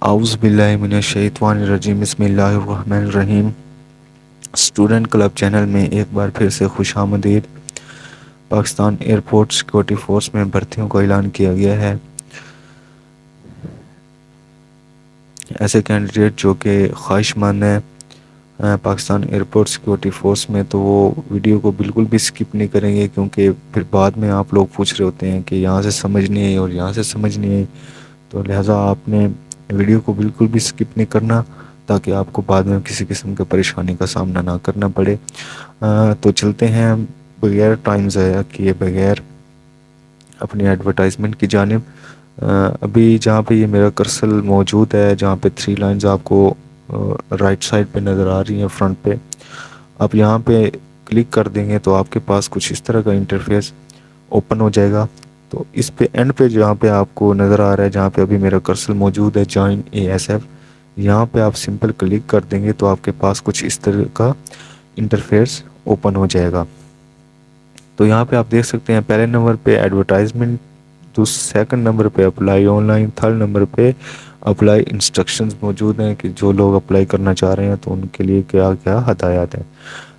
اعوذ باللہ من الشیطان الرجیم بسم اللہ الرحمن الرحیم۔ اسٹوڈنٹ کلب چینل میں ایک بار پھر سے خوش آمدید۔ پاکستان ایئرپورٹ سیکورٹی فورس میں بھرتیوں کا اعلان کیا گیا ہے۔ ایسے کینڈیڈیٹ جو کہ خواہش مند ہیں پاکستان ایئرپورٹ سیکورٹی فورس میں، تو وہ ویڈیو کو بالکل بھی سکپ نہیں کریں گے، کیونکہ پھر بعد میں آپ لوگ پوچھ رہے ہوتے ہیں کہ یہاں سے سمجھ نہیں آئی اور یہاں سے سمجھ نہیں آئی، تو لہٰذا آپ نے ویڈیو کو بالکل بھی سکپ نہیں کرنا، تاکہ آپ کو بعد میں کسی قسم کی پریشانی کا سامنا نہ کرنا پڑے۔ تو چلتے ہیں بغیر ٹائم ضائع کیے بغیر اپنی ایڈورٹائزمنٹ کی جانب۔ ابھی جہاں پہ یہ میرا کرسل موجود ہے، جہاں پہ 3 لائنز آپ کو رائٹ سائڈ پہ نظر آ رہی ہیں فرنٹ پہ، آپ یہاں پہ کلک کر دیں گے تو آپ کے پاس کچھ اس طرح کا انٹرفیس اوپن ہو جائے گا۔ تو اس پہ اینڈ پہ جہاں پہ آپ کو نظر آ رہا ہے، جہاں پہ ابھی میرا کرسل موجود ہے جوائن ASF، یہاں پہ آپ سمپل کلک کر دیں گے تو آپ کے پاس کچھ اس طرح کا انٹرفیس اوپن ہو جائے گا۔ تو یہاں پہ آپ دیکھ سکتے ہیں پہلے نمبر پہ ایڈورٹائزمنٹ، تو سیکنڈ نمبر پہ apply on line, third number پہ اپلائی انسٹرکشنز موجود ہیں کہ جو لوگ اپلائی کرنا چاہ رہے ہیں تو ان کے لیے کیا کیا ہدایات ہیں۔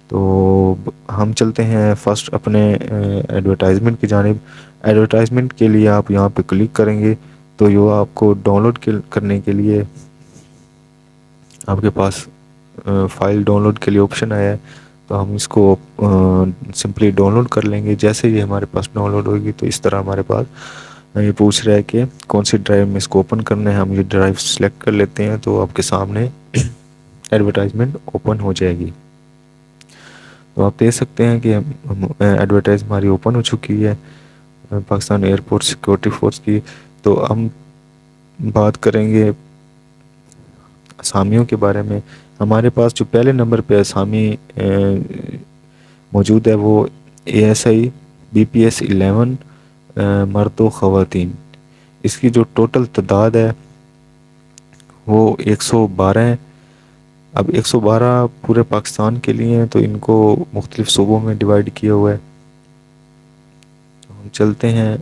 تو ہم چلتے ہیں فرسٹ اپنے ایڈورٹائزمنٹ کی جانب۔ ایڈورٹائزمنٹ کے لیے آپ یہاں پہ کلک کریں گے تو یہ آپ کو ڈاؤن لوڈ کرنے کے لیے آپ کے پاس فائل ڈاؤن لوڈ کے لیے آپشن آیا ہے، تو ہم اس کو سمپلی ڈاؤن لوڈ کر لیں گے۔ جیسے یہ ہمارے پاس ڈاؤن لوڈ ہوگی تو اس طرح ہمارے پاس یہ پوچھ رہا ہے کہ کون سی ڈرائیو میں اس کو اوپن کرنا ہے، ہم یہ ڈرائیو سلیکٹ کر لیتے ہیں تو آپ کے سامنے ایڈورٹائزمنٹ اوپن ہو جائے گی۔ تو آپ دیکھ سکتے ہیں کہ ایڈورٹائز ہماری اوپن ہو چکی ہے پاکستان ایئرپورٹ سیکورٹی فورس کی۔ تو ہم بات کریں گے اسامیوں کے بارے میں۔ ہمارے پاس جو پہلے نمبر پہ اسامی موجود ہے وہ ASI BPS 11 مرد و خواتین۔ اس کی جو ٹوٹل تعداد ہے وہ 112 ہے۔ اب 112 پورے پاکستان کے لیے ہیں، تو ان کو مختلف صوبوں میں ڈیوائیڈ کیا ہوا ہے۔ ہم چلتے ہیں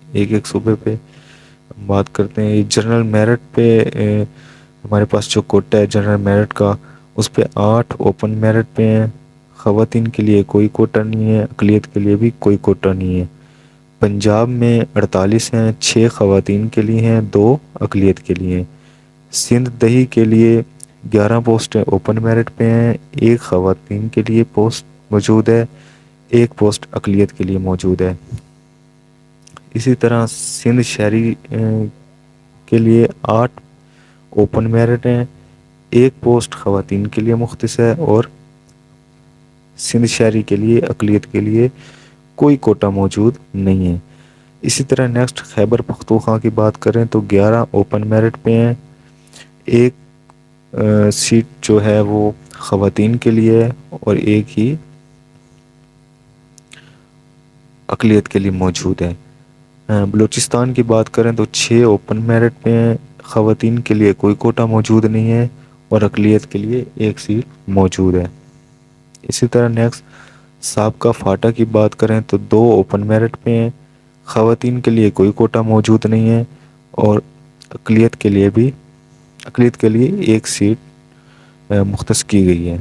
ایک ایک صوبے پہ، ہم بات کرتے ہیں جنرل میرٹ پہ۔ ہمارے پاس جو کوٹا ہے جنرل میرٹ کا، اس پہ 8 اوپن میرٹ پہ ہیں۔ خواتین کے لیے کوئی کوٹا نہیں ہے، اقلیت کے لیے بھی کوئی کوٹا نہیں ہے۔ پنجاب میں 48 ہیں، 6 خواتین کے لیے ہیں، 2 اقلیت کے لیے ہیں۔ سندھ دہی کے لیے 11 پوسٹیں اوپن میرٹ پہ ہیں، 1 خواتین کے لیے پوسٹ موجود ہے، 1 پوسٹ اقلیت کے لیے موجود ہے۔ اسی طرح سندھ شہری کے لیے 8 اوپن میرٹ ہیں، 1 پوسٹ خواتین کے لیے مختص ہے، اور سندھ شہری کے لیے اقلیت کے لیے کوئی کوٹا موجود نہیں ہے۔ اسی طرح نیکسٹ خیبر پختونخوا کی بات کریں تو 11 اوپن میرٹ پہ ہیں، 1 سیٹ جو ہے وہ خواتین کے لیے ہے، اور 1 ہی اقلیت کے لیے موجود ہے۔ بلوچستان کی بات کریں تو 6 اوپن میرٹ پہ ہیں، خواتین کے لیے کوئی کوٹا موجود نہیں ہے، اور اقلیت کے لیے 1 سیٹ موجود ہے۔ اسی طرح نیکسٹ سابقہ فاٹا کی بات کریں تو 2 اوپن میرٹ پہ ہیں، خواتین کے لیے کوئی کوٹا موجود نہیں ہے، اور اقلیت کے لیے 1 سیٹ مختص کی گئی ہے۔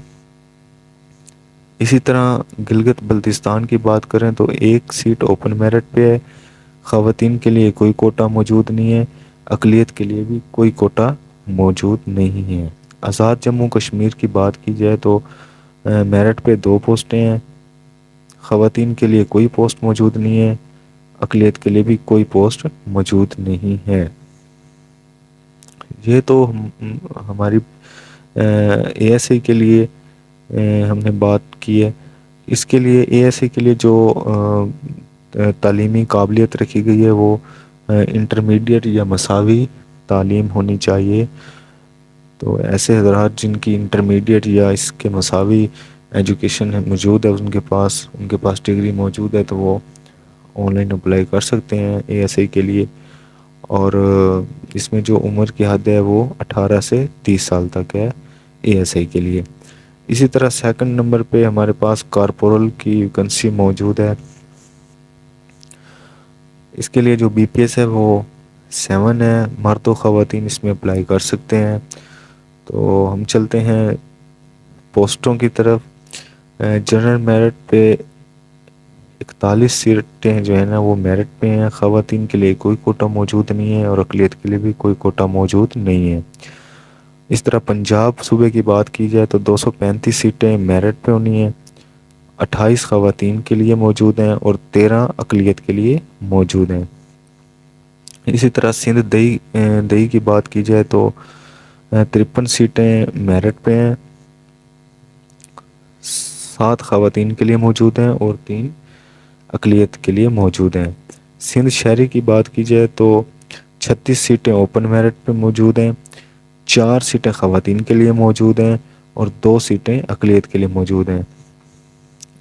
اسی طرح گلگت بلتستان کی بات کریں تو 1 سیٹ اوپن میرٹ پہ ہے، خواتین کے لیے کوئی کوٹا موجود نہیں ہے، اقلیت کے لیے بھی کوئی کوٹا موجود نہیں ہے۔ آزاد جموں کشمیر کی بات کی جائے تو میرٹ پہ 2 پوسٹیں ہیں، خواتین کے لیے کوئی پوسٹ موجود نہیں ہے، اقلیت کے لیے بھی کوئی پوسٹ موجود نہیں ہے۔ یہ تو ہماری ASI کے لیے ہم نے بات کی ہے۔ اس کے لیے ASI کے لیے جو تعلیمی قابلیت رکھی گئی ہے وہ انٹرمیڈیٹ یا مساوی تعلیم ہونی چاہیے۔ تو ایسے حضرات جن کی انٹرمیڈیٹ یا اس کے مساوی ایجوکیشن موجود ہے، ان کے پاس ڈگری موجود ہے، تو وہ آن لائن اپلائی کر سکتے ہیں ASI کے لیے۔ اور اس میں جو عمر کی حد ہے وہ 18 سے 30 سال تک ہے ASI کے لیے۔ اسی طرح سیکنڈ نمبر پہ ہمارے پاس کارپورل کی ویکنسی موجود ہے۔ اس کے لیے جو BPS ہے وہ 7 ہے، مرد و خواتین اس میں اپلائی کر سکتے ہیں۔ تو ہم چلتے ہیں پوسٹوں کی طرف۔ جنرل میرٹ پہ 41 سیٹیں جو ہیں نا وہ میرٹ پہ ہیں، خواتین کے لیے کوئی کوٹا موجود نہیں ہے اور اقلیت کے لیے بھی کوئی کوٹا موجود نہیں ہے۔ اس طرح پنجاب صوبے کی بات کی جائے تو 235 سیٹیں میرٹ پہ ہونی ہیں، 28 خواتین کے لیے موجود ہیں اور 13 اقلیت کے لیے موجود ہیں۔ اسی طرح سندھ دہی کی بات کی جائے تو 53 سیٹیں میرٹ پہ ہیں، 7 خواتین کے لیے موجود ہیں اور 3 اقلیت کے لیے موجود ہیں۔ سندھ شہری کی بات کی جائے تو 36 سیٹیں اوپن میرٹ پہ موجود ہیں، 4 سیٹیں خواتین کے لیے موجود ہیں اور 2 سیٹیں اقلیت کے لیے موجود ہیں۔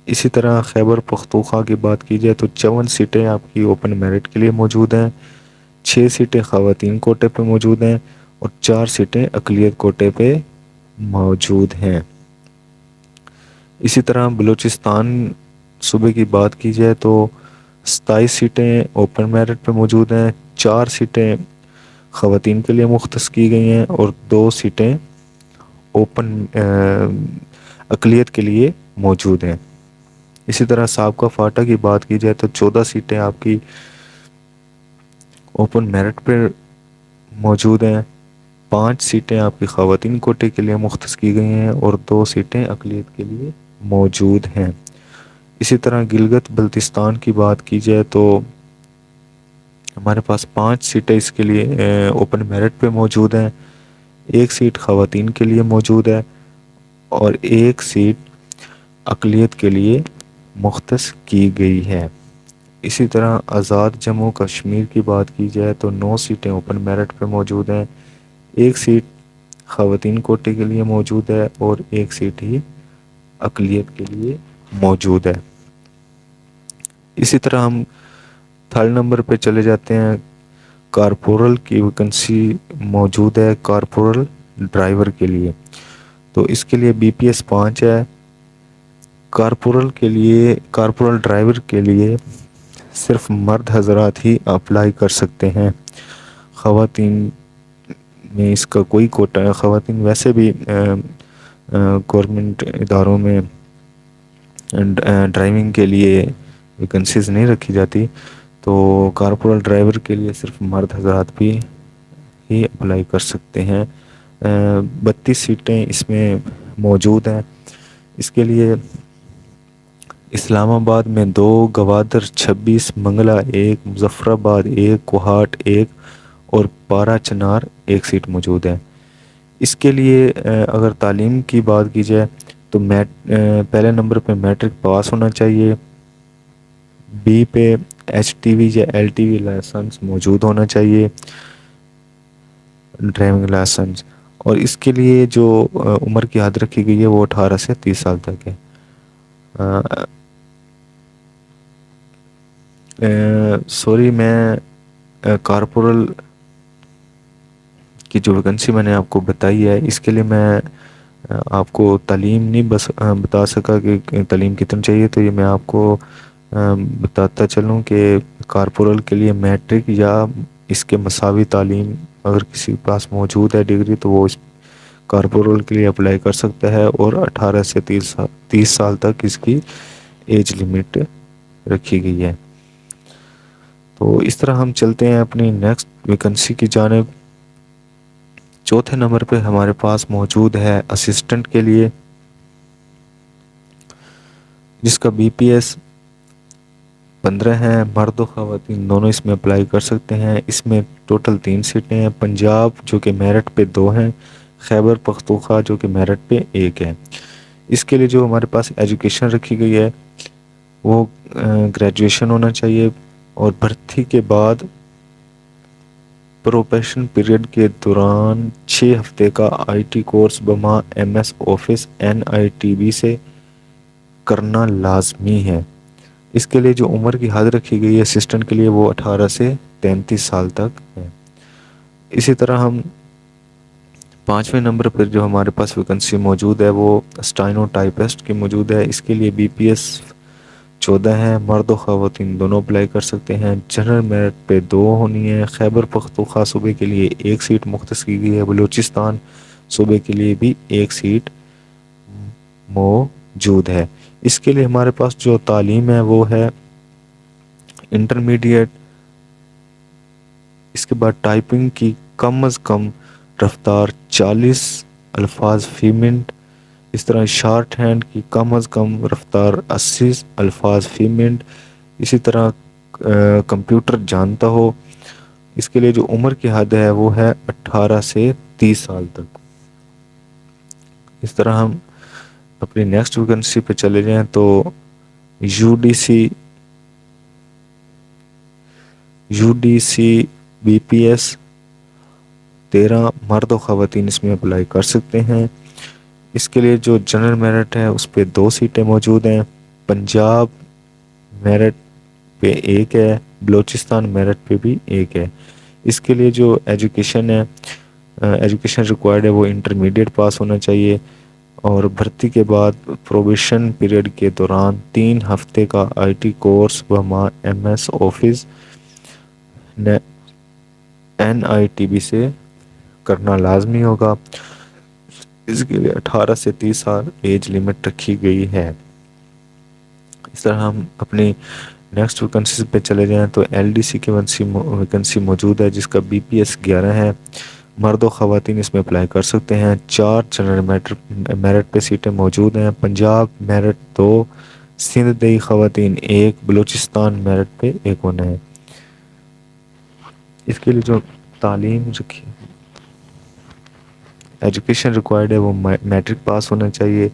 اسی طرح خیبر پختونخوا کی بات کی جائے تو 54 سیٹیں آپ کی اوپن میرٹ کے لیے موجود ہیں، 6 سیٹیں خواتین کوٹے پہ موجود ہیں اور 4 سیٹیں اقلیت کوٹے پہ موجود ہیں۔ اسی طرح بلوچستان صوبے کی بات کی جائے تو 27 سیٹیں اوپن میرٹ پہ موجود ہیں، 4 سیٹیں خواتین کے لیے مختص کی گئی ہیں اور 2 سیٹیں اوپن اقلیت کے لیے موجود ہیں۔ اسی طرح سابقہ فاٹا کی بات کی جائے تو 14 سیٹیں آپ کی اوپن میرٹ پہ موجود ہیں، 5 سیٹیں آپ کی خواتین کوٹے کے لیے مختص کی گئی ہیں اور 2 سیٹیں اقلیت کے لیے موجود ہیں۔ اسی طرح گلگت بلتستان کی بات کی جائے تو ہمارے پاس 5 سیٹیں اس کے لیے اوپن میرٹ پہ موجود ہیں، 1 سیٹ خواتین کے لیے موجود ہے اور 1 سیٹ اقلیت کے لیے مختص کی گئی ہے۔ اسی طرح آزاد جموں کشمیر کی بات کی جائے تو 9 سیٹیں اوپن میرٹ پہ موجود ہیں، 1 سیٹ خواتین کوٹے کے لیے موجود ہے اور 1 سیٹ ہی اقلیت کے لیے موجود ہے۔ اسی طرح ہم 3rd نمبر پہ چلے جاتے ہیں۔ کارپورل کی ویکنسی موجود ہے کارپورل ڈرائیور کے لیے، تو اس کے لیے بی پی ایس 5 ہے۔ کارپورل ڈرائیور کے لیے صرف مرد حضرات ہی اپلائی کر سکتے ہیں، خواتین میں اس کا کوئی کوٹا ہے۔ خواتین ویسے بھی گورنمنٹ اداروں میں ڈرائیونگ کے لیے ویکنسیز نہیں رکھی جاتی، تو کارپورل ڈرائیور کے لیے صرف مرد حضرات بھی ہی اپلائی کر سکتے ہیں۔ 32 سیٹیں اس میں موجود ہیں۔ اس کے لیے اسلام آباد میں 2، گوادر 26، منگلہ 1، مظفر آباد 1، کوہاٹ 1 اور پارا چنار 1 سیٹ موجود ہے۔ اس کے لیے اگر تعلیم کی بات کی جائے تو پہلے نمبر پہ میٹرک پاس ہونا چاہیے، بی پہ ایچ ٹی وی یا ایل ٹی وی لائسنس موجود ہونا چاہیے، ڈرائیونگ لائسنس، اور اس کے لیے جو عمر کی حد رکھی گئی ہے وہ 18 سے 30 سال تک ہے۔ سوری، میں کارپورل کی جو ویکنسی میں نے آپ کو بتائی ہے اس کے لیے میں آپ کو تعلیم نہیں بتا سکا کہ تعلیم کتنی چاہیے، تو یہ میں آپ کو بتاتا چلوں کہ کارپورل کے لیے میٹرک یا اس کے مساوی تعلیم اگر کسی کے پاس موجود ہے ڈگری تو وہ اس کارپورل کے لیے اپلائی کر سکتا ہے، اور 18 سے 30 سال تک اس کی ایج لمٹ رکھی گئی ہے۔ تو اس طرح ہم چلتے ہیں اپنی نیکسٹ ویکنسی کی جانب۔ 4تھے نمبر پہ ہمارے پاس موجود ہے اسسٹنٹ کے لیے، جس کا بی پی ایس 15 ہے، مرد و خواتین دونوں اس میں اپلائی کر سکتے ہیں۔ اس میں ٹوٹل 3 سیٹیں ہیں، پنجاب جو کہ میرٹ پہ 2 ہیں، خیبر پختونخوا جو کہ میرٹ پہ 1 ہے۔ اس کے لیے جو ہمارے پاس ایجوکیشن رکھی گئی ہے وہ گریجویشن ہونا چاہیے، اور بھرتی کے بعد پروبیشن پیریڈ کے دوران 6 ہفتے کا آئی ٹی کورس بما ایم ایس آفس NITB سے کرنا لازمی ہے۔ اس کے لیے جو عمر کی حد رکھی گئی ہے اسسٹنٹ کے لیے وہ 18 سے 33 سال تک ہے۔ اسی طرح ہم 5ویں نمبر پر جو ہمارے پاس ویکنسی موجود ہے وہ اسٹائنو ٹائپسٹ کی موجود ہے۔ اس کے لیے بی پی ایس 14 ہیں، مرد و خواتین دونوں اپلائی کر سکتے ہیں۔ جنرل میرٹ پہ 2 ہونی ہے۔ خیبر پختونخوا صوبے کے لیے 1 سیٹ مختص کی گئی ہے۔ بلوچستان صوبے کے لیے بھی 1 سیٹ موجود ہے۔ اس کے لیے ہمارے پاس جو تعلیم ہے وہ ہے انٹرمیڈیٹ۔ اس کے بعد ٹائپنگ کی کم از کم رفتار 40 الفاظ فی منٹ۔ اس طرح شارٹ ہینڈ کی کم از کم رفتار 80 الفاظ فی منٹ۔ اسی طرح کمپیوٹر جانتا ہو۔ اس کے لیے جو عمر کی حد ہے وہ ہے 18 سے 30 سال تک۔ اس طرح ہم اپنی نیکسٹ ویکنسی پہ چلے جائیں تو U D C B P S 13 مرد و خواتین اس میں اپلائی کر سکتے ہیں۔ اس کے لیے جو جنرل میرٹ ہے اس پہ 2 سیٹیں موجود ہیں۔ پنجاب میرٹ پہ 1 ہے، بلوچستان میرٹ پہ بھی 1 ہے۔ اس کے لیے جو ایجوکیشن ہے، ایجوکیشن ریکوائرڈ ہے وہ انٹرمیڈیٹ پاس ہونا چاہیے، اور بھرتی کے بعد پروبیشن پیریڈ کے دوران 3 ہفتے کا آئی ٹی کورس و M S office N I T B سے کرنا لازمی ہوگا۔ اس کے لیے 18 سے 30 سال ایج لمٹ رکھی گئی ہے۔ اس طرح ہم اپنی نیکسٹ ویکنسی پہ چلے جائیں تو ایل ڈی سی کی ویکنسی موجود ہے جس کا بی پی ایس 11 ہے۔ مرد و خواتین اس میں اپلائی کر سکتے ہیں۔ 4 جنرل میرٹ پہ سیٹیں موجود ہیں۔ پنجاب میرٹ 2، سندھ دیہی خواتین 1، بلوچستان میرٹ پہ 1 ہونا ہے۔ اس کے لیے جو تعلیم رکھی ایجوکیشن ریکوائرڈ ہے وہ میٹرک پاس ہونا چاہیے۔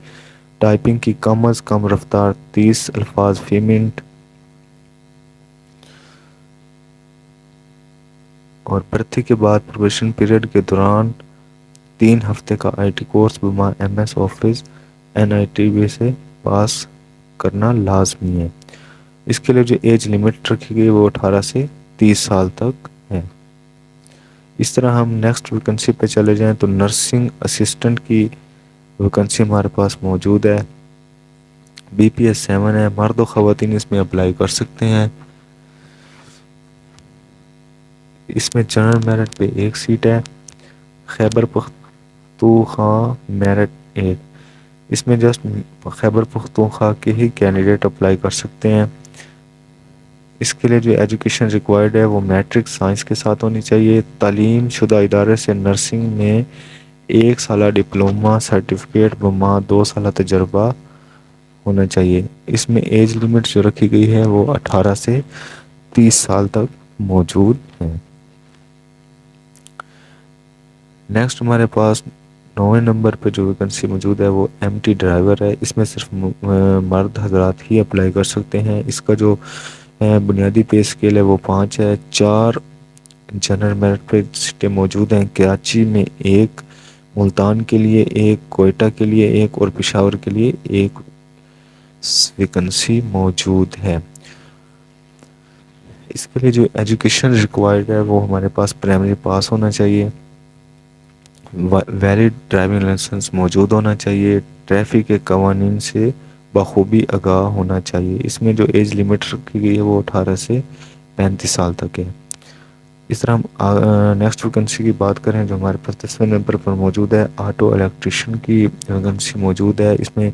ٹائپنگ کی کم از کم رفتار 30 الفاظ فی منٹ، اور بھرتی کے بعد پروبیشن پیریڈ کے دوران 3 ہفتے کا آئی ٹی کورس بما M S office N I T B سے پاس کرنا لازمی ہے۔ اس کے لیے جو ایج لمٹ رکھی گئی وہ 18 سے 30 سال تک ہے۔ اس طرح ہم نیکسٹ ویکنسی پہ چلے جائیں تو نرسنگ اسسٹنٹ کی ویکنسی ہمارے پاس موجود ہے۔ بی پی ایس 7 ہے، مرد و خواتین اس میں اپلائی کر سکتے ہیں۔ اس میں جنرل میرٹ پہ 1 سیٹ ہے۔ خیبر پختونخوا میرٹ 1، اس میں جسٹ خیبر پختونخوا کے ہی کینڈیڈیٹ اپلائی کر سکتے ہیں۔ اس کے لیے جو ایجوکیشن ریکوائرڈ ہے وہ میٹرک سائنس کے ساتھ ہونی چاہیے۔ تعلیم شدہ ادارے سے نرسنگ میں 1 سالہ ڈپلومہ سرٹیفکیٹ بما 2 سالہ تجربہ ہونا چاہیے۔ اس میں ایج لمٹ جو رکھی گئی ہے وہ 18 سے 30 سال تک موجود ہے۔ نیکسٹ ہمارے پاس 9ویں نمبر پہ جو ویکنسی موجود ہے وہ ایم ٹی ڈرائیور ہے۔ اس میں صرف مرد حضرات ہی اپلائی کر سکتے ہیں۔ اس کا جو بنیادی پے اسکیل ہے وہ 5 ہے۔ 4 جنرل میرٹ پہ سیٹیں موجود ہیں۔ کراچی میں 1، ملتان کے لیے 1، کوئٹہ کے لیے 1 اور پشاور کے لیے 1 ویکنسی موجود ہے۔ اس کے لیے جو ایجوکیشن ریکوائرڈ ہے وہ ہمارے پاس پرائمری پاس ہونا چاہیے، ویلڈ ڈرائیونگ لائسنس موجود ہونا چاہیے، ٹریفک کے قوانین سے بخوبی آگاہ ہونا چاہیے۔ اس میں جو ایج لمٹ رکھی گئی ہے وہ 18 سے 35 سال تک ہے۔ اس طرح ہم نیکسٹ ویکنسی کی بات کریں جو ہمارے پاس 10ویں نمبر پر موجود ہے، آٹو الیکٹریشین کی ویکنسی موجود ہے۔ اس میں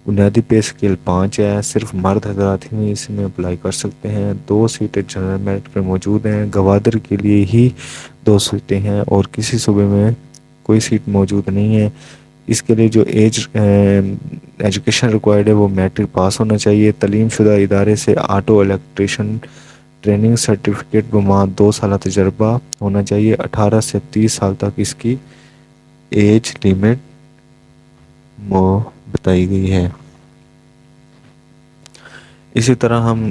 بنیادی پے اسکیل 5 ہے۔ صرف مرد حضرات ہی اس میں اپلائی کر سکتے ہیں۔ 2 سیٹیں جنرل میرٹ پہ موجود ہیں۔ گوادر کے لیے ہی 2 سیٹیں ہیں اور کسی صوبے میں کوئی سیٹ موجود نہیں ہے۔ اس کے لیے جو ایجوکیشن ریکوائرڈ ہے وہ میٹرک پاس ہونا چاہیے۔ تعلیم شدہ ادارے سے آٹو الیکٹریشین ٹریننگ سرٹیفکیٹ بما 2 سالہ تجربہ ہونا چاہیے۔ 18 سے 30 سال تک اس کی ایج لمٹ بتائی گئی ہے۔ اسی طرح ہم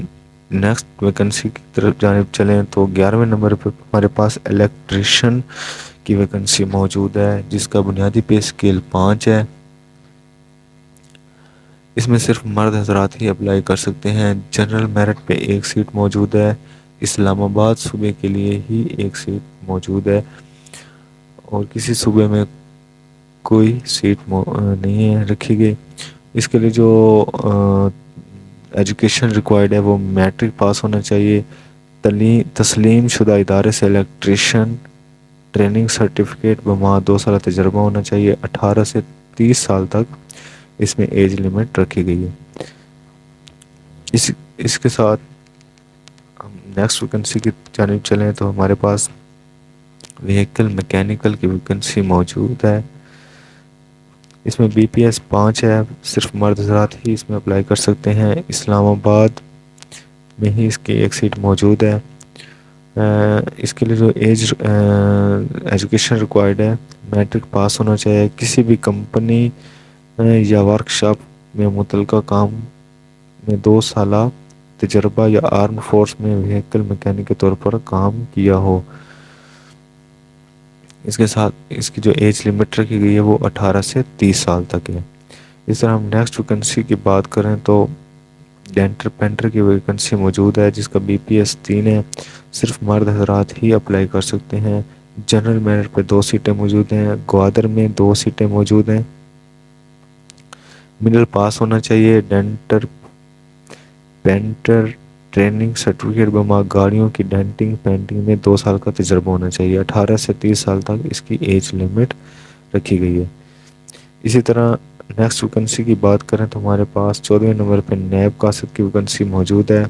نیکسٹ ویکنسی کی طرف جانب چلیں تو 11ویں نمبر پر ہمارے پاس الیکٹریشین کی ویکنسی موجود ہے جس کا بنیادی پے اسکیل 5 ہے۔ اس میں صرف مرد حضرات ہی اپلائی کر سکتے ہیں۔ جنرل میرٹ پہ 1 سیٹ موجود ہے۔ اسلام آباد صوبے کے لیے ہی 1 سیٹ موجود ہے اور کسی صوبے میں کوئی سیٹ نہیں ہے رکھی گئی۔ اس کے لیے جو ایجوکیشن ریکوائرڈ ہے وہ میٹرک پاس ہونا چاہیے. تسلیم شدہ ادارے سے الیکٹریشین ٹریننگ سرٹیفکیٹ بمع 2 سالہ تجربہ ہونا چاہیے. 18 سے 30 سال تک اس میں ایج لمٹ رکھی گئی ہے. اس کے ساتھ ہم نیکسٹ ویکنسی کی جانب چلیں تو ہمارے پاس وہیکل میکینیکل کی ویکنسی موجود ہے. اس میں بی پی ایس 5 ہے. صرف مرد حضرات ہی اس میں اپلائی کر سکتے ہیں. اسلام آباد میں ہی اس کی ایک سیٹ موجود ہے. اس کے لیے جو ایجوکیشن ریکوائرڈ ہے میٹرک پاس ہونا چاہیے. کسی بھی کمپنی یا ورکشاپ میں متعلقہ کام میں 2 سالہ تجربہ یا آرم فورس میں وہیکل میکینک کے طور پر کام کیا ہو. اس کے ساتھ اس کی جو ایج لمٹ رکھی گئی ہے وہ 18 سے 30 سال تک ہے. اس طرح ہم نیکسٹ ویکنسی کی بات کریں تو ڈینٹر پینٹر کی ویکنسی موجود ہے جس کا بی پی ایس 3 ہے. صرف مرد حضرات ہی اپلائی کر سکتے ہیں. جنرل میرٹ پہ 2 سیٹیں موجود ہیں. گوادر میں 2 سیٹیں موجود ہیں. منرل پاس ہونا چاہیے. ڈینٹر پینٹر ٹریننگ سرٹیفکیٹ بمع گاڑیوں کی ڈینٹنگ پینٹنگ میں 2 سال کا تجربہ ہونا چاہیے. 18 سے 30 سال تک اس کی ایج لمٹ رکھی گئی ہے. اسی طرح نیکسٹ ویکنسی کی بات کریں تو ہمارے پاس 14ویں نمبر پہ نیب قاصد کی ویکنسی موجود ہے.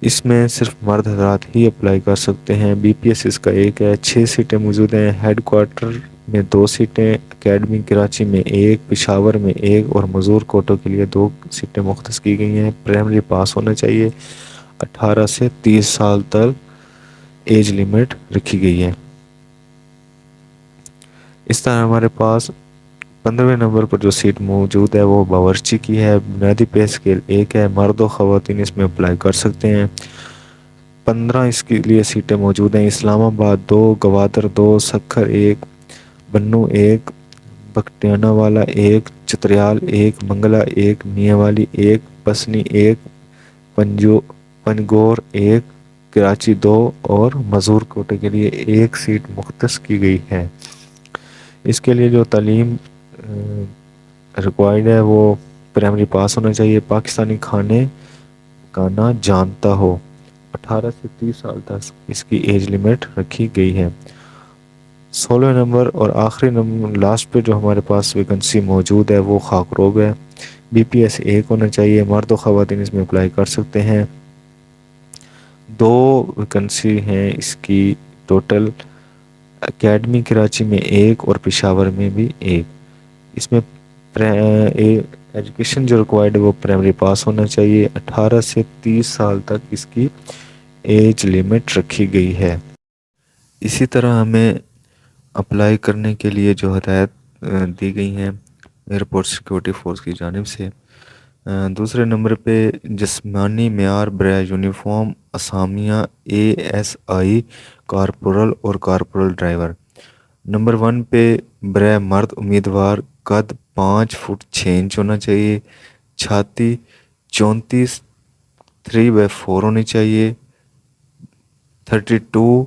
اس میں صرف مرد حضرات ہی اپلائی کر سکتے ہیں. بی پی ایس اس کا 1 ہے. 6 سیٹیں موجود ہیں. ہیڈ کوارٹر میں 2 سیٹیں. اکیڈمی کراچی میں 1, پشاور میں 1 اور مزور کوٹوں کے لیے 2 سیٹیں مختص کی گئی ہیں. پرائمری پاس ہونا چاہیے. 18 سے 30 سال تک ایج لمٹ رکھی گئی ہے. اس طرح ہمارے پاس 15ویں نمبر پر جو سیٹ موجود ہے وہ باورچی کی ہے. بنیادی پے اسکیل 1 ہے. مرد و خواتین اس میں اپلائی کر سکتے ہیں. 15 اس کے لیے سیٹیں موجود ہیں. اسلام آباد 2, گوادر 2, سکھر 1, بنو 1, بکٹیانہ والا 1, چتریال 1, منگلہ 1, میاں والی 1, پسنی 1, پنگور 1, کراچی 2 اور مزور کوٹے کے لیے 1 سیٹ مختص کی گئی ہے. اس کے لیے جو تعلیم ریکوائرڈ ہے وہ پرائمری پاس ہونا چاہیے. پاکستانی کھانے پکانا جانتا ہو. 18 سے 30 سال تک اس کی ایج لمٹ رکھی گئی ہے. 16 نمبر اور آخری نمبر لاسٹ پہ جو ہمارے پاس ویکنسی موجود ہے وہ خاکروب ہے. بی پی ایس 1 ہونا چاہیے. مرد و خواتین اس میں اپلائی کر سکتے ہیں. 2 ویکنسی ہیں اس کی ٹوٹل. اکیڈمی کراچی میں 1 اور پشاور میں بھی 1. اس میں ایجوکیشن جو ریکوائرڈ ہے وہ پرائمری پاس ہونا چاہیے. 18 سے 30 سال تک اس کی ایج لمٹ رکھی گئی ہے. اسی طرح ہمیں اپلائی کرنے کے لیے جو ہدایت دی گئی ہیں ایئرپورٹ سیکورٹی فورس کی جانب سے. دوسرے نمبر پہ جسمانی معیار برائے یونیفارم اسامیہ ASI کارپورل اور کارپورل ڈرائیور. نمبر 1 پہ برائے مرد امیدوار قد 5 فٹ 6 انچ ہونا چاہیے. چھاتی 34 3/4 ہونی چاہیے. 32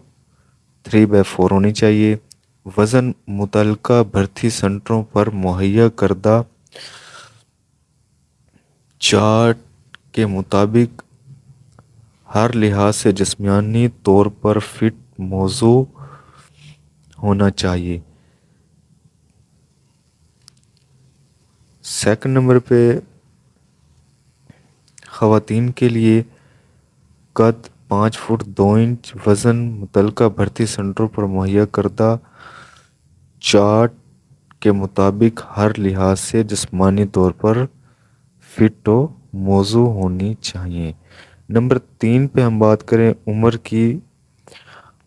3/4 ہونی چاہیے. وزن متعلقہ بھرتی سینٹروں پر مہیا کردہ چارٹ کے مطابق ہر لحاظ سے جسمانی طور پر فٹ موضوع ہونا چاہیے. سیکنڈ نمبر پہ خواتین کے لیے قد 5 فٹ 2 انچ. وزن متعلقہ بھرتی سینٹروں پر مہیا کردہ چارٹ کے مطابق ہر لحاظ سے جسمانی طور پر فٹ و موزوں ہونی چاہیے. نمبر 3 پہ ہم بات کریں عمر کی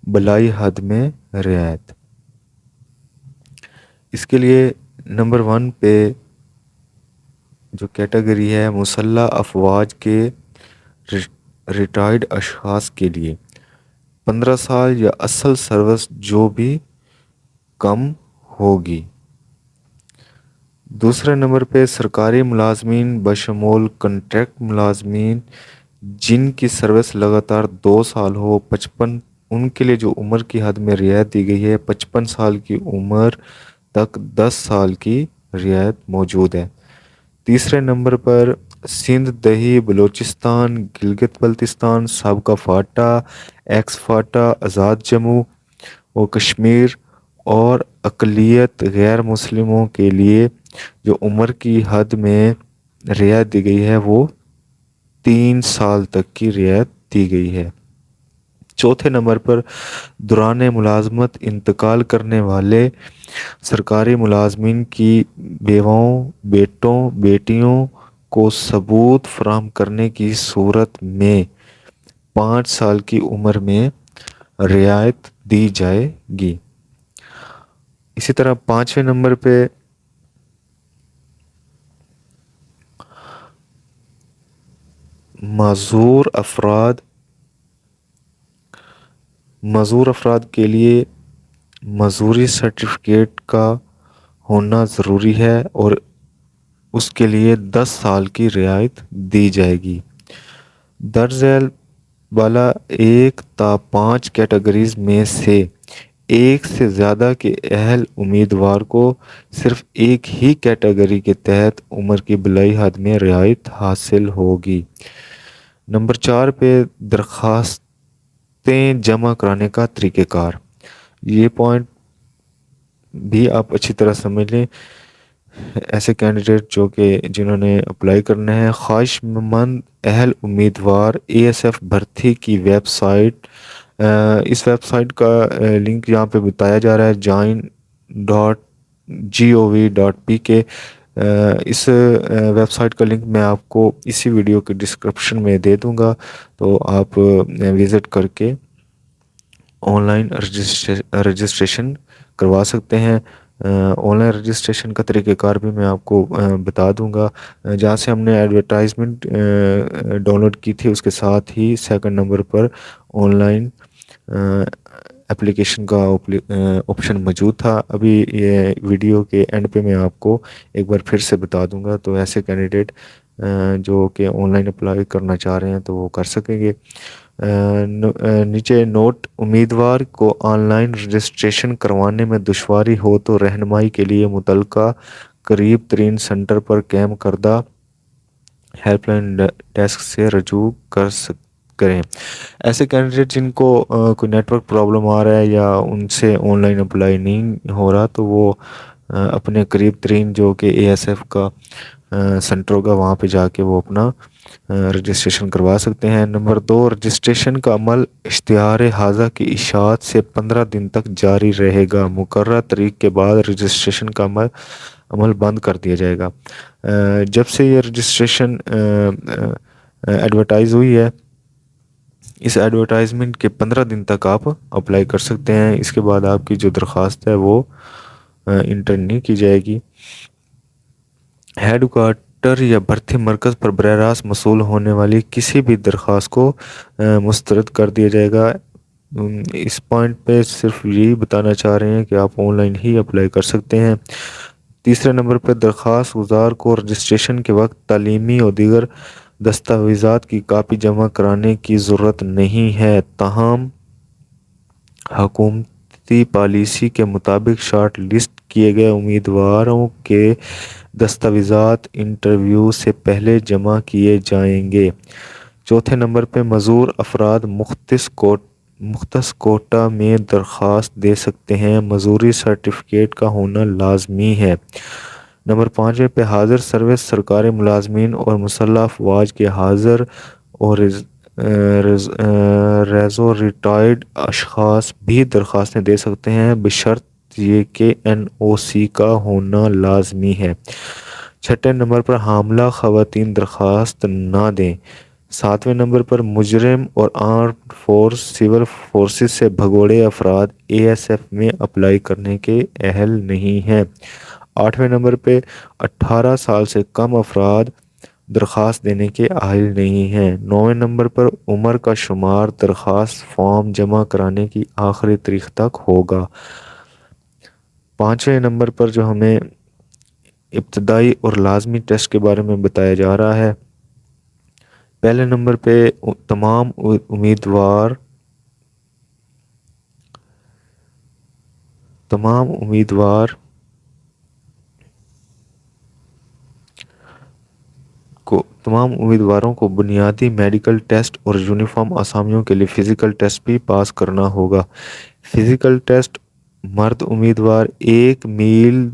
بلائی حد میں رعایت. اس کے لیے نمبر 1 پہ جو کیٹیگری ہے مسلح افواج کے ریٹائرڈ اشخاص کے لیے 15 سال یا اصل سروس جو بھی کم ہوگی. دوسرے نمبر پہ سرکاری ملازمین بشمول کنٹریکٹ ملازمین جن کی سروس لگاتار 2 سال ہو 55 ان کے لیے جو عمر کی حد میں رعایت دی گئی ہے 55 سال کی عمر تک 10 سال کی رعایت موجود ہے. تیسرے نمبر پر سندھ، دہی، بلوچستان، گلگت بلتستان، سابقہ فاٹا، ایکس فاٹا، آزاد جموں و کشمیر اور اقلیت غیر مسلموں کے لیے جو عمر کی حد میں رعایت دی گئی ہے وہ 3 سال تک کی رعایت دی گئی ہے۔ چوتھے نمبر پر دوران ملازمت انتقال کرنے والے سرکاری ملازمین کی بیواؤں، بیٹوں، بیٹیوں کو ثبوت فراہم کرنے کی صورت میں 5 سال کی عمر میں رعایت دی جائے گی۔ اسی طرح 5ویں نمبر پہ معذور افراد کے لیے معذوری سرٹیفکیٹ کا ہونا ضروری ہے اور اس کے لیے 10 سال کی رعایت دی جائے گی۔ درج ذیل بالا 1 تا 5 کیٹیگریز میں سے ایک سے زیادہ کے اہل امیدوار کو صرف ایک ہی کیٹیگری کے تحت عمر کی بلائی حد میں رعایت حاصل ہوگی۔ نمبر 4 پہ درخواستیں جمع کرانے کا طریقہ کار۔ یہ پوائنٹ بھی آپ اچھی طرح سمجھ لیں۔ ایسے کینڈیڈیٹ جنہوں نے اپلائی کرنا ہے، خواہش مند اہل امیدوار اے ایس ایف بھرتی کی ویب سائٹ، اس ویب سائٹ کا لنک یہاں پہ بتایا جا رہا ہے join.gov.pk۔ اس ویب سائٹ کا لنک میں آپ کو اسی ویڈیو کے ڈسکرپشن میں دے دوں گا، تو آپ وزٹ کر کے آن لائن رجسٹریشن کروا سکتے ہیں۔ آن لائن رجسٹریشن کا طریقہ کار بھی میں آپ کو بتا دوں گا۔ جہاں سے ہم نے ایڈورٹائزمنٹ ڈاؤن لوڈ کی تھی، اس کے ساتھ ہی سیکنڈ نمبر پر آن لائن اپلیکیشن کا آپشن موجود تھا۔ ابھی یہ ویڈیو کے اینڈ پہ میں آپ کو ایک بار پھر سے بتا دوں گا، تو ایسے کینڈیڈیٹ جو کہ آن لائن اپلائی کرنا چاہ رہے ہیں تو وہ کر سکیں گے۔ نیچے نوٹ: امیدوار کو آن لائن رجسٹریشن کروانے میں دشواری ہو تو رہنمائی کے لیے متعلقہ قریب ترین سینٹر پر قائم کردہ ہیلپ لائن ڈیسک سے رجوع کریں۔ ایسے کینڈیڈیٹ جن کو کوئی نیٹ ورک پرابلم آ رہا ہے یا ان سے آن لائن اپلائی نہیں ہو رہا، تو وہ اپنے قریب ترین جو کہ اے ایس ایف کا سینٹر ہوگا وہاں پہ جا کے وہ اپنا رجسٹریشن کروا سکتے ہیں۔ نمبر 2، رجسٹریشن کا عمل اشتہار حاضہ کی اشاعت سے 15 دن تک جاری رہے گا۔ مقررہ تاریخ کے بعد رجسٹریشن کا عمل بند کر دیا جائے گا۔ جب سے یہ رجسٹریشن ایڈورٹائز ہوئی ہے، اس ایڈورٹائزمنٹ کے 15 دن تک آپ اپلائی کر سکتے ہیں۔ اس کے بعد آپ کی جو درخواست ہے وہ انٹر نہیں کی جائے گی۔ ہیڈ کوارٹر یا بھرتی مرکز پر براہ راست موصول ہونے والی کسی بھی درخواست کو مسترد کر دیا جائے گا۔ اس پوائنٹ پہ صرف یہی بتانا چاہ رہے ہیں کہ آپ آن لائن ہی اپلائی کر سکتے ہیں۔ تیسرے نمبر پہ درخواست گزار کو رجسٹریشن کے وقت تعلیمی اور دیگر دستاویزات کی کاپی جمع کرانے کی ضرورت نہیں ہے، تاہم حکومتی پالیسی کے مطابق شارٹ لسٹ کیے گئے امیدواروں کے دستاویزات انٹرویو سے پہلے جمع کیے جائیں گے۔ چوتھے نمبر پہ معذور افراد مختص کوٹا میں درخواست دے سکتے ہیں، معذوری سرٹیفکیٹ کا ہونا لازمی ہے۔ نمبر 5 پہ حاضر سروس سرکاری ملازمین اور مسلح افواج کے حاضر اور ریزو ریٹائرڈ اشخاص بھی درخواستیں دے سکتے ہیں، بشرط یہ کہ این او سی کا ہونا لازمی ہے۔ چھٹے نمبر پر حاملہ خواتین درخواست نہ دیں۔ 7ویں نمبر پر مجرم اور آرمڈ فورس سول فورسز سے بھگوڑے افراد اے ایس ایف میں اپلائی کرنے کے اہل نہیں ہیں۔ 8ویں نمبر پہ 18 سال سے کم افراد درخواست دینے کے اہل نہیں ہیں۔ 9ویں نمبر پر عمر کا شمار درخواست فارم جمع کرانے کی آخری تاریخ تک ہوگا۔ 5ویں نمبر پر جو ہمیں ابتدائی اور لازمی ٹیسٹ کے بارے میں بتایا جا رہا ہے، پہلے نمبر پہ تمام امیدوار تمام امیدواروں کو بنیادی میڈیکل ٹیسٹ اور یونیفارم اسامیوں کے لیے فزیکل ٹیسٹ بھی پاس کرنا ہوگا۔ فزیکل ٹیسٹ: مرد امیدوار 1 میل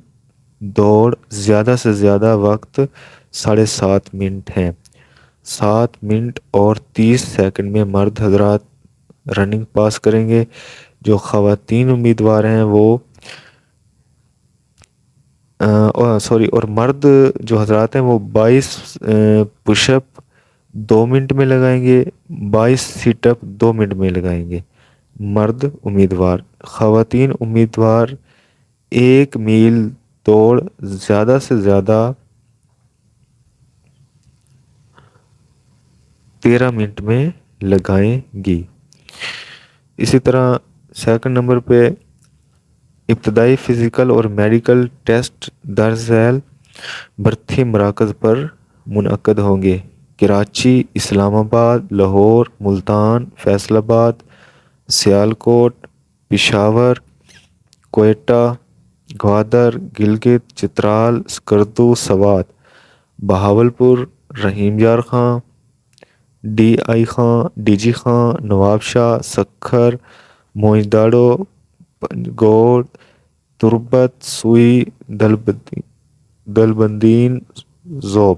دوڑ زیادہ سے زیادہ وقت 7.5 منٹ ہے۔ 7 منٹ اور 30 سیکنڈ میں مرد حضرات رننگ پاس کریں گے۔ جو خواتین امیدوار ہیں وہ اور مرد جو حضرات ہیں وہ 22 پش اپ 2 منٹ میں لگائیں گے، 22 سیٹ اپ 2 منٹ میں لگائیں گے مرد امیدوار۔ خواتین امیدوار 1 میل دوڑ زیادہ سے زیادہ 13 منٹ میں لگائیں گی۔ اسی طرح سیکنڈ نمبر پہ ابتدائی فزیکل اور میڈیکل ٹیسٹ درج ذیل بھرتی مراکز پر منعقد ہوں گے: کراچی، اسلام آباد، لاہور، ملتان، فیصل آباد، سیالکوٹ، پشاور، کوئٹہ، گوادر، گلگت، چترال، سکردو، سوات، بہاولپور، رحیم یار خاں، ڈی جی خاں، نواب شاہ، سکھر، موئنداڑو، پنجگوڑ، تربت، سوئی، دلبندین، زوب۔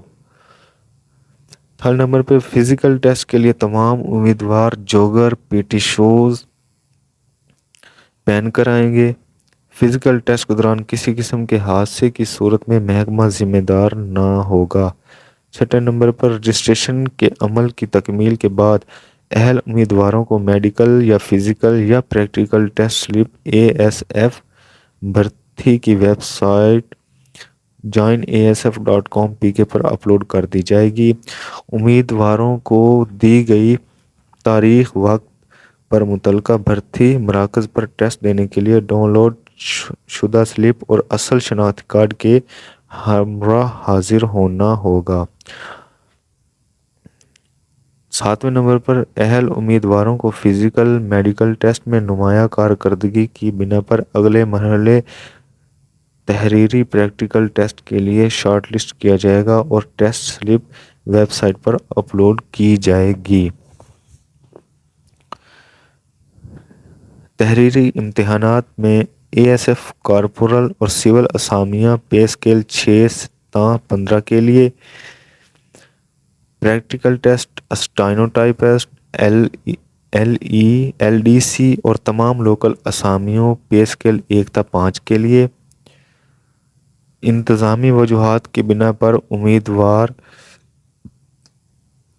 تھرڈ نمبر پہ فزیکل ٹیسٹ کے لیے تمام امیدوار جوگر پی ٹی شوز پہن کر آئیں گے۔ فزیکل ٹیسٹ کے دوران کسی قسم کے حادثے کی صورت میں محکمہ ذمہ دار نہ ہوگا۔ چھٹے نمبر پر رجسٹریشن کے عمل کی تکمیل کے بعد اہل امیدواروں کو میڈیکل یا فزیکل یا پریکٹیکل ٹیسٹ سلپ ASF بھرتی کی ویب سائٹ joinasf.com.pk پر اپلوڈ کر دی جائے گی۔ امیدواروں کو دی گئی تاریخ وقت پر متعلقہ بھرتی مراکز پر ٹیسٹ دینے کے لیے ڈاؤن لوڈ شدہ سلپ اور اصل شناختی کارڈ کے ہمراہ حاضر ہونا ہوگا۔ 7ویں نمبر پر اہل امیدواروں کو فزیکل میڈیکل ٹیسٹ میں نمایاں کارکردگی کی بنا پر اگلے مرحلے تحریری پریکٹیکل ٹیسٹ کے لیے شارٹ لسٹ کیا جائے گا اور ٹیسٹ سلپ ویب سائٹ پر اپلوڈ کی جائے گی۔ تحریری امتحانات میں ASF کارپورل اور سول اسامیہ پے اسکیل 6-15 کے لیے، پریکٹیکل ٹیسٹ اسٹینوٹائپسٹ LDC اور تمام لوکل اسامیوں پے اسکیل 1-5 کے لیے۔ انتظامی وجوہات کی بنا پر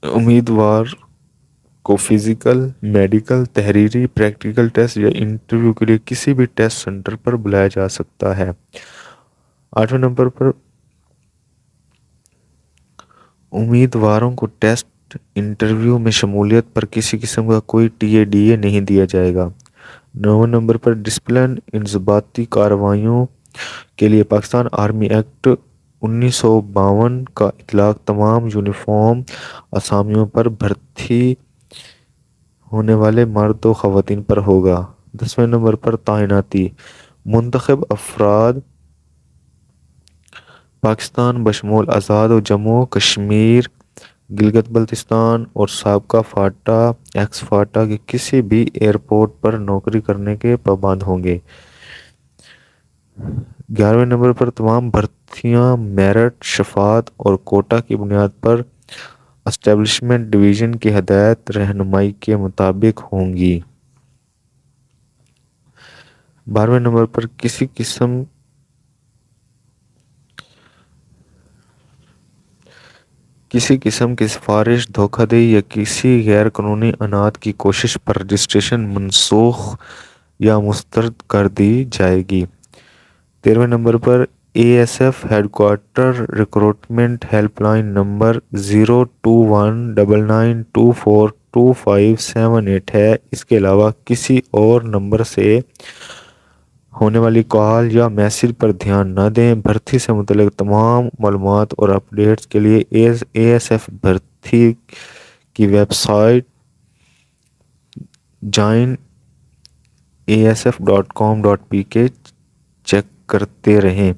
امیدوار کو فزیکل، میڈیکل، تحریری، پریکٹیکل ٹیسٹ یا انٹرویو کے لیے کسی بھی ٹیسٹ سینٹر پر بلایا جا سکتا ہے۔ 8ویں نمبر پر امیدواروں کو ٹیسٹ انٹرویو میں شمولیت پر کسی قسم کا کوئی TADA نہیں دیا جائے گا۔ 9ویں نمبر پر ڈسپلن انضباطی کارروائیوں کے لیے پاکستان آرمی ایکٹ 1952 کا اطلاق تمام یونیفارم اسامیوں پر بھرتی ہونے والے مرد و خواتین پر ہوگا۔ 10ویں نمبر پر تعیناتی: منتخب افراد پاکستان بشمول آزاد و جموں کشمیر، گلگت بلتستان اور سابقہ فاٹا ایکس فاٹا کے کسی بھی ایئرپورٹ پر نوکری کرنے کے پابند ہوں گے۔ 11ویں نمبر پر تمام بھرتیاں میرٹ، شفاعت اور کوٹا کی بنیاد پر اسٹیبلشمنٹ ڈویژن کی ہدایت رہنمائی کے مطابق ہوں گی۔ 12ویں نمبر پر کسی قسم کی سفارش، دھوکہ دہی یا کسی غیر قانونی عناد کی کوشش پر رجسٹریشن منسوخ یا مسترد کر دی جائے گی۔ 13ویں نمبر پر ASF headquarter recruitment help line number 02199242578 ہے۔ اس کے علاوہ کسی اور نمبر سے ہونے والی کال یا میسج پر دھیان نہ دیں۔ بھرتی سے متعلق تمام معلومات اور اپڈیٹس کے لیے ASF بھرتی کی ویب سائٹ joinasf.com.pk چیک کرتے رہیں۔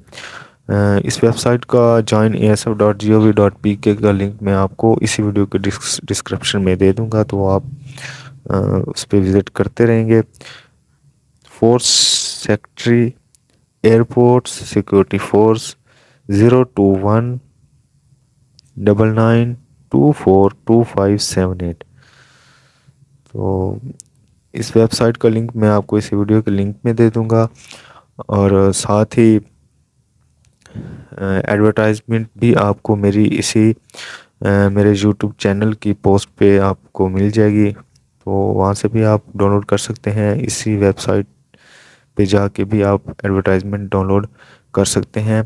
اس ویب سائٹ کا joinasf.gov.pk کا لنک میں آپ کو اسی ویڈیو کے ڈسکرپشن میں دے دوں گا، تو آپ اس پہ وزٹ کرتے رہیں گے۔ Force secretary airport security force 02199242578۔ تو اس ویب سائٹ کا لنک میں آپ کو اسی ویڈیو کے لنک میں دے دوں گا، اور ساتھ ہی ایڈورٹائزمنٹ بھی آپ کو میری اسی میرے یوٹیوب چینل کی پوسٹ پہ آپ کو مل جائے گی، تو وہاں سے بھی آپ ڈاؤن لوڈ کر سکتے ہیں۔ اسی ویب سائٹ پہ جا کے بھی آپ ایڈورٹائزمنٹ ڈاؤن لوڈ کر سکتے ہیں،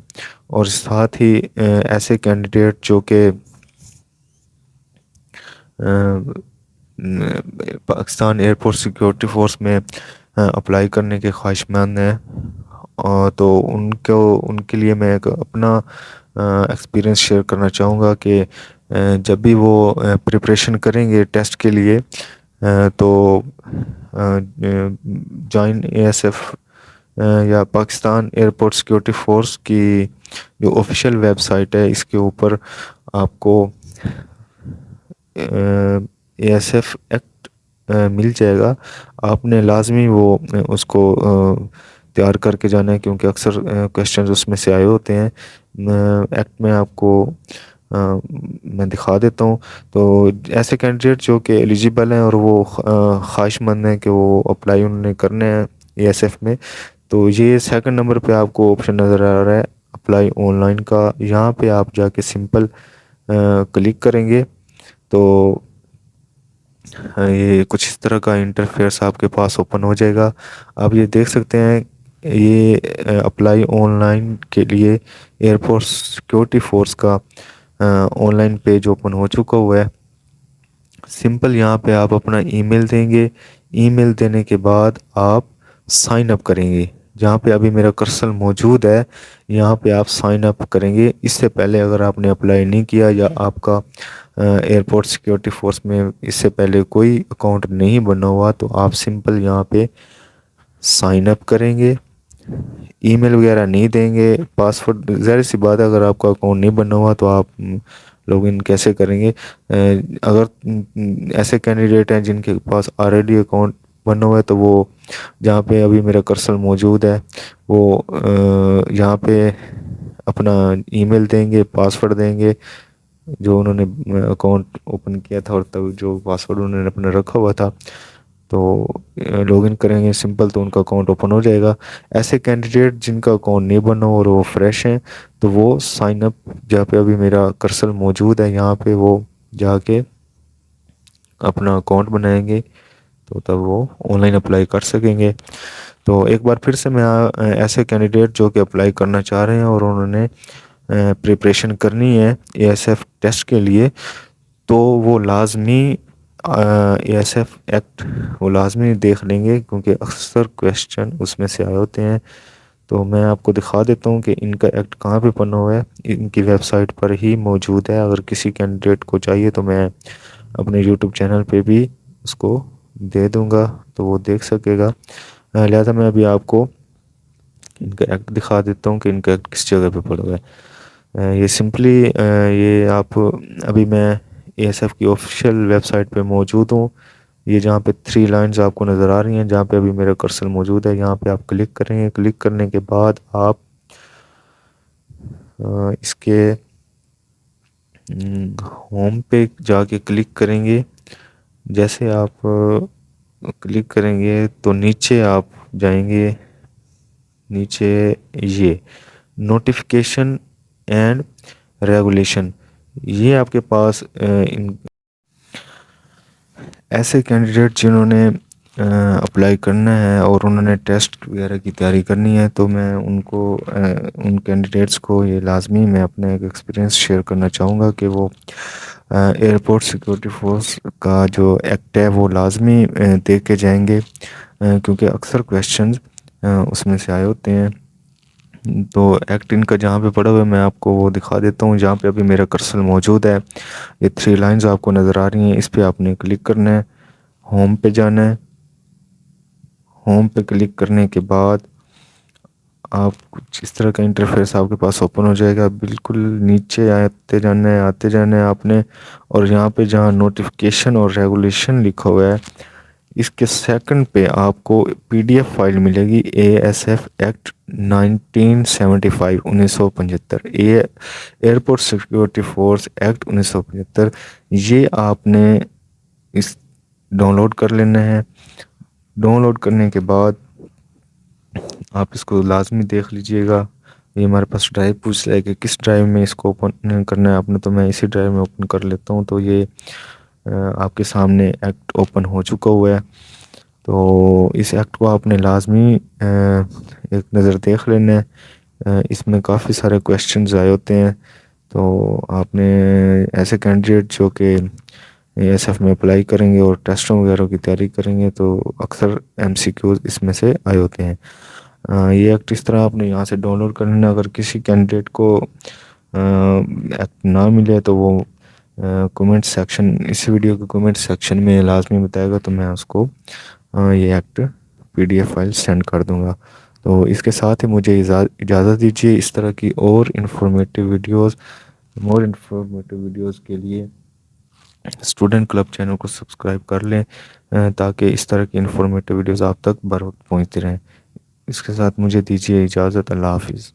اور ساتھ ہی ایسے کینڈیڈیٹ جو کہ پاکستان ایئرپورٹ سیکورٹی فورس میں اپلائی کرنے کے خواہش مند ہیں، تو ان کے لیے میں ایک اپنا ایکسپیرینس شیئر کرنا چاہوں گا کہ جب بھی وہ پریپریشن کریں گے ٹیسٹ کے لیے، تو جوائن اے ایس ایف یا پاکستان ایئرپورٹ سیکورٹی فورس کی جو آفیشیل ویب سائٹ ہے، اس کے اوپر آپ کو اے ایس ایف ایکٹ مل جائے گا۔ آپ نے لازمی وہ اس کو تیار کر کے جانا ہے، کیونکہ اکثر کویشچنز اس میں سے آئے ہوتے ہیں۔ ایکٹ میں آپ کو میں دکھا دیتا ہوں۔ تو ایسے کینڈیڈیٹ جو کہ ایلیجیبل ہیں اور وہ خواہش مند ہیں کہ وہ اپلائی انہوں نے کرنے ہیں اے ایس ایف میں، تو یہ سیکنڈ نمبر پہ آپ کو آپشن نظر آ رہا ہے اپلائی آن لائن کا۔ یہاں پہ آپ جا کے سمپل کلک کریں گے تو یہ کچھ اس طرح کا انٹرفیئرس آپ کے پاس اوپن ہو جائے گا۔ آپ یہ دیکھ سکتے ہیں، یہ اپلائی آن لائن کے لیے ایئرپورٹ سیکورٹی فورس کا آن لائن پیج اوپن ہو چکا ہوا ہے۔ سمپل یہاں پہ آپ اپنا ای میل دیں گے، ای میل دینے کے بعد آپ سائن اپ کریں گے۔ جہاں پہ ابھی میرا کرسر موجود ہے، یہاں پہ آپ سائن اپ کریں گے۔ اس سے پہلے اگر آپ نے اپلائی نہیں کیا یا آپ کا ایئرپورٹ سیکورٹی فورس میں اس سے پہلے کوئی اکاؤنٹ نہیں بنا ہوا، تو آپ سمپل یہاں پہ سائن اپ کریں گے، ای میل وغیرہ نہیں دیں گے، پاسورڈ ظاہر سی بات ہے اگر آپ کا اکاؤنٹ نہیں بنا ہوا تو آپ لاگ ان کیسے کریں گے؟ اگر ایسے کینڈیڈیٹ ہیں جن کے پاس آلریڈی اکاؤنٹ بنا ہوا ہے، تو وہ جہاں پہ ابھی میرا کرسر موجود ہے، وہ یہاں پہ اپنا ای میل دیں گے، پاسورڈ دیں گے جو انہوں نے اکاؤنٹ اوپن کیا تھا، اور تب جو پاسورڈ انہوں نے اپنا رکھا ہوا تھا، تو لاگ ان کریں گے سمپل، تو ان کا اکاؤنٹ اوپن ہو جائے گا۔ ایسے کینڈیڈیٹ جن کا اکاؤنٹ نہیں بنا ہو اور وہ فریش ہیں، تو وہ سائن اپ جہاں پہ ابھی میرا کرسر موجود ہے یہاں پہ وہ جا کے اپنا اکاؤنٹ بنائیں گے، تو تب وہ آن لائن اپلائی کر سکیں گے۔ تو ایک بار پھر سے میں ایسے کینڈیڈیٹ جو کہ اپلائی کرنا چاہ رہے ہیں اور انہوں نے پریپریشن کرنی ہے اے ایس ایف ٹیسٹ کے لیے، تو وہ لازمی اے ایس ایف ایکٹ وہ لازمی دیکھ لیں گے، کیونکہ اکثر کویشچن اس میں سے آئے ہوتے ہیں۔ تو میں آپ کو دکھا دیتا ہوں کہ ان کا ایکٹ کہاں پہ بنا ہوا ہے، ان کی ویب سائٹ پر ہی موجود ہے۔ اگر کسی کینڈیڈیٹ کو چاہیے تو میں اپنے یوٹیوب چینل پہ بھی اس کو دے دوں گا، تو وہ دیکھ سکے گا۔ لہٰذا میں ابھی آپ کو ان کا ایکٹ دکھا دیتا ہوں کہ ان کا ایکٹ کس جگہ پہ پڑا ہوا ہے۔ یہ سمپلی یہ آپ ابھی میں اے ایس ایف کی آفیشیل ویب سائٹ پہ موجود ہوں۔ یہ جہاں پہ 3 لائنز آپ کو نظر آ رہی ہیں، جہاں پہ ابھی میرا کرسر موجود ہے، یہاں پہ آپ کلک کریں گے۔ کلک کرنے کے بعد آپ اس کے ہوم پہ جا کے کلک کریں گے۔ جیسے آپ کلک کریں گے تو نیچے آپ جائیں گے، نیچے یہ نوٹیفیکیشن اینڈ ریگولیشن، یہ آپ کے پاس ایسے کینڈیڈیٹ جنہوں نے اپلائی کرنا ہے اور انہوں نے ٹیسٹ وغیرہ کی تیاری کرنی ہے، تو میں ان کینڈیڈیٹس کو یہ لازمی میں اپنا ایک ایکسپیرینس شیئر کرنا چاہوں گا کہ وہ ایئرپورٹ سیکورٹی فورس کا جو ایکٹ ہے وہ لازمی دیکھ کے جائیں گے، کیونکہ اکثر کویشچنز اس میں سے آئے ہوتے ہیں۔ تو ایکٹ ان کا جہاں پہ پڑا ہوا ہے میں آپ کو وہ دکھا دیتا ہوں، جہاں پہ ابھی میرا کرسر موجود ہے۔ یہ 3 لائنز آپ کو نظر آ رہی ہیں، اس پہ آپ نے کلک کرنا ہے، ہوم پہ جانا ہے۔ ہوم پہ کلک کرنے کے بعد آپ کچھ اس طرح کا انٹرفیس آپ کے پاس اوپن ہو جائے گا. بالکل نیچے آتے جانا ہے آپ نے, اور یہاں پہ جہاں نوٹیفیکیشن اور ریگولیشن لکھا ہوا ہے اس کے سیکنڈ پہ آپ کو پی ڈی ایف فائل ملے گی, ASF act 1975 1975, airport security force act 1975. یہ آپ نے اس ڈاؤن لوڈ کر لینا ہے. ڈاؤن لوڈ کرنے کے بعد آپ اس کو لازمی دیکھ لیجئے گا. یہ ہمارے پاس ڈرائیو پوچھ رہا ہے کہ کس ڈرائیو میں اس کو اوپن کرنا ہے آپ نے, تو میں اسی ڈرائیو میں اوپن کر لیتا ہوں. تو یہ آپ کے سامنے ایکٹ اوپن ہو چکا ہوا ہے. تو اس ایکٹ کو آپ نے لازمی ایک نظر دیکھ لینا ہے. اس میں کافی سارے کویشچنز آئے ہوتے ہیں, تو آپ نے ایسے کینڈیڈیٹ جو کہ ASF میں اپلائی کریں گے اور ٹیسٹوں وغیرہ کی تیاری کریں گے تو اکثر MCQs اس میں سے آئے ہوتے ہیں. یہ ایکٹ اس طرح آپ نے یہاں سے ڈاؤن لوڈ کر لینا. اگر کسی کینڈیڈیٹ کو ایکٹ نہ ملے تو وہ کومنٹ سیکشن, اس ویڈیو کے کومنٹ سیکشن میں لازمی بتائے گا, تو میں اس کو یہ ایکٹ PDF فائل سینڈ کر دوں گا. تو اس کے ساتھ ہی مجھے اجازت دیجیے. اس طرح کی اور انفارمیٹیو ویڈیوز کے لیے اسٹوڈنٹ کلب چینل کو سبسکرائب کر لیں, تاکہ اس طرح کی انفارمیٹیو ویڈیوز آپ تک بر وقت پہنچتی رہیں. اس کے ساتھ مجھے دیجیے اجازت. اللہ حافظ.